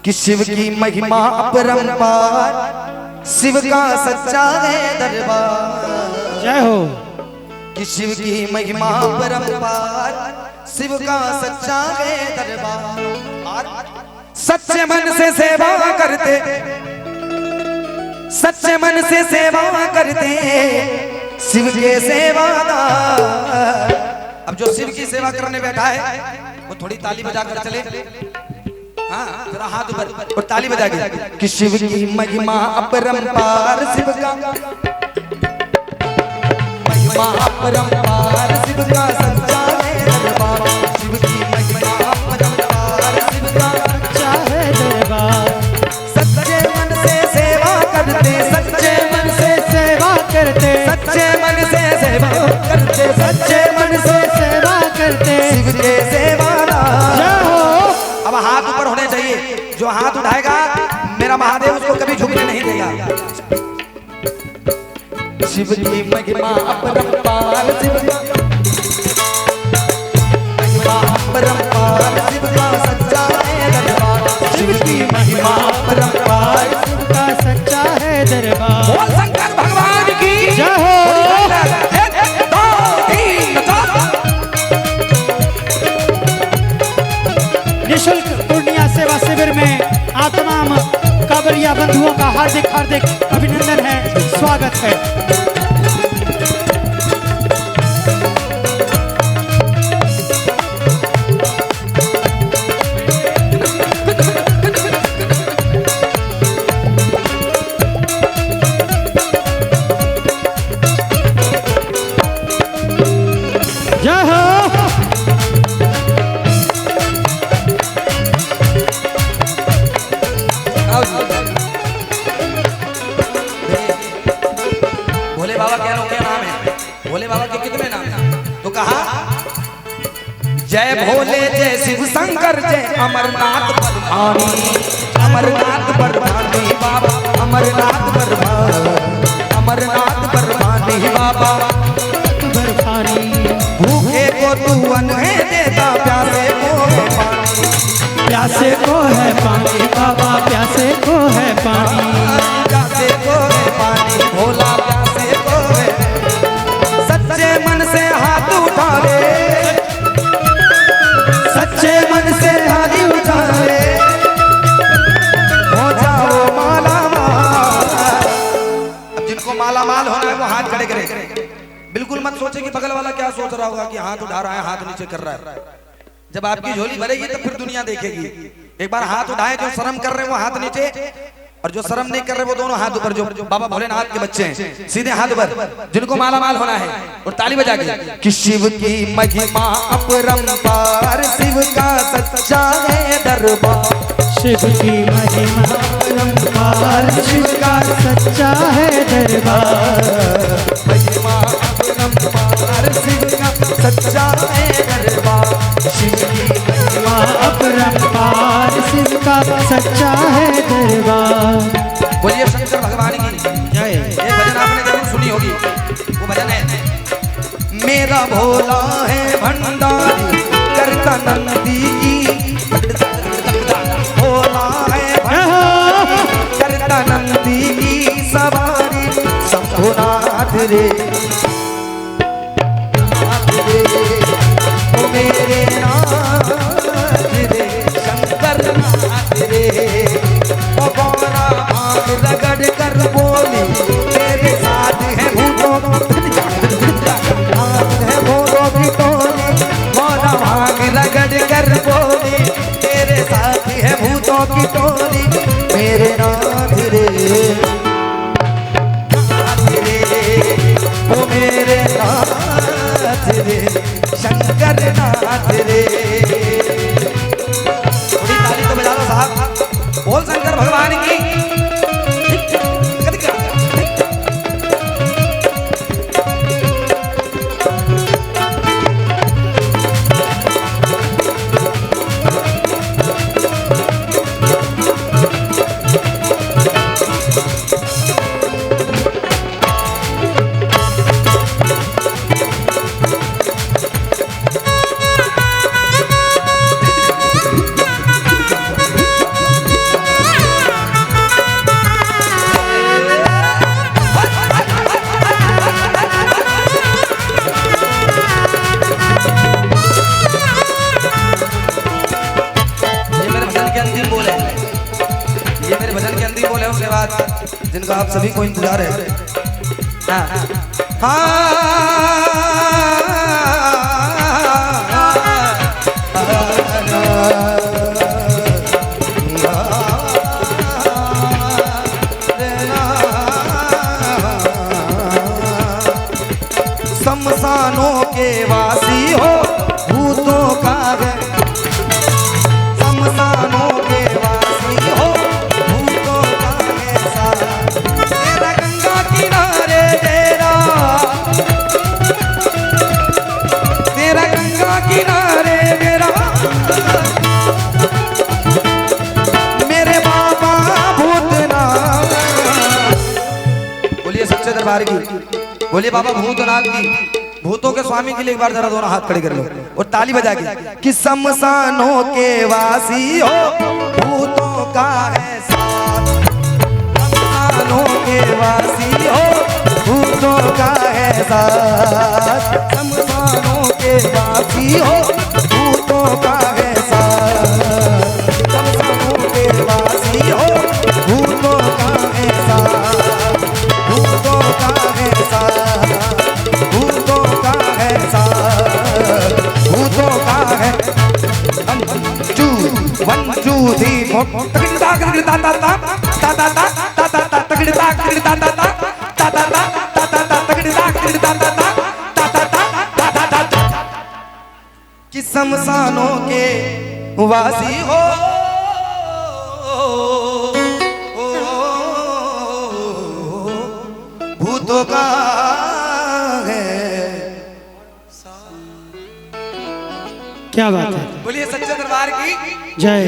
कि शिव की महिमा अपरंपार, शिव का सच्चा है दरबार। जय हो। कि शिव की महिमा अपरंपार, शिव का सच्चा है दरबार। सच्चे मन से सेवा करते, सच्चे मन से सेवा करते शिव के सेवादार। अब जो शिव की सेवा करने बैठा है वो थोड़ी ताली बजा कर चले। हाँ, जरा हाथ ऊपर और ताली बजा के कि शिव की महिमा अपरंपार, शिव का महिमा अपरंपार, शिव का सच्चा है दरबार। शिव की महिमा अपरंपार, शिव का सच्चा है दरबार। सच्चे मन से सेवा करते, सच्चे मन से सेवा करते, सच्चे मन से सेवा करते, सच्चे मन से सेवा करते शिव के सेवादार। अब हाथ ऊपर होने चाहिए, जो हाथ उठाएगा मेरा महादेव उसको कभी झुकने नहीं देगा। शिव की महिमा अपरंपार, शिव का महिमा अपरंपार, शिव का सच्चा है दरबार। शिव की महिमा अपरंपार, शिव का सच्चा है दरबार। बोल शंकर भगवान की जय हो। निःशुल्क पूर्णिया सेवा शिविर में आप तमाम कांवरिया बंधुओं का हार्दिक हार्दिक अभिनंदन है, स्वागत है। जय हो। भोले बाबा क्या नाम है? भोले बाबा के कितने नाम हैं? तो कहा जय भोले जय शिव शंकर जय अमरनाथ परभानी, अमरनाथ परभानी बाबा, अमरनाथ परभानी, अमरनाथ परभानी बाबा परभानी। भूखे को तू अन्न है देता, प्यासे को है पानी, प्यासे को है पानी बाबा, प्यासे को है पानी, प्यासे को है पानी भोला, प्यासे को है। सच्चे मन से हाथ उठा ले, सच्चे मन से हाथ उठा ले, हो जाओ माला माल। अब जिनको माला माल होना है वो हाथ खड़े करें। बिल्कुल मत सोचे कि बगल वाला क्या सोच रहा होगा कि हाथ उठा रहा है, हाथ नीचे कर रहा है। जब आपकी झोली भरेगी तो फिर दुनिया देखेगी। एक बार हाथ उठाए, जो शर्म कर रहे हैं वो हाथ नीचे, और जो शर्म नहीं कर रहे वो दोनों हाथ ऊपर। जो बाबा भोलेनाथ के बच्चे हैं सीधे हाथ ऊपर, जिनको माला माल होना है। और ताली बजा के कि शिव की महिमा अपरंपार, शिव का सच्चा है दरबार। शिव की महिमा अपरंपार, शिव का सच्चा है दरबार। महिमा अपरंपार, शिव का सच्चा है दरबार। शिव की महिमा अपरंपार, शिव का सच्चा है दरबार। बोलिए शंकर भगवान की जय। एक भजन आपने जरूर सुनी होगी, वो भजन है मेरा भोला है भंडारी करता नंदी की, भोला है भंडारी करता नंदी की सवारी। शंभुनाथ रे नाथ रे, ओ मेरे नाथ रे, शंकर नाथ रे। ओ गौरा भाग रगड़ कर बोली तेरे साथ है भूतों है भूतों की टोली। गौरा भाग रगड़ कर बोली तेरे साथ है भूतों की टोली। मेरे नाथ रे नाथ रे, ओ मेरे नाथ रे, शंकर नाथ रे। थोड़ी ताली तो बजा लो साहब, बोल शंकर भगवान की। अंतिम बोल है, ये मेरे भजन के अंतिम बोल है। उसके बाद जिनका आप सभी को इंतजार है। शमशानों के वासी हो भूतों का है, शमशानों के वासी हो भूतों का है सारा। तेरा गंगा किनारे डेरा, तेरा गंगा किनारे डेरा, मेरे बाबा भूतनाथ। बोलिए सच्चे दरबार की, बोलिए बाबा भूतनाथ की, भूतों के स्वामी के लिए एक बार जरा दोनों हाथ खड़े कर लो और ताली बजा के कि शमशानों के वासी हो भूतों का है साथ, शमशानों के वासी हो भूतों का है साथ, शमशानों के वासी हो भूतों का है साथ, शमशानों के वासी हो भूतों का है साथ, भूतों का है साथ, भूतों का है साथ, भूतों का है। 1 2 3 4 तगड़ता तगड़ता ता ता ता ता ता ता ता तगड़ता तगड़ता ता ता ता ता ता ता ता तगड़ता तगड़ता ता ता ता ता ता ता ता कि शमशानों के वासी हो भूतों का है। क्या बात है, बोलिए सच्चे दरबार की जय।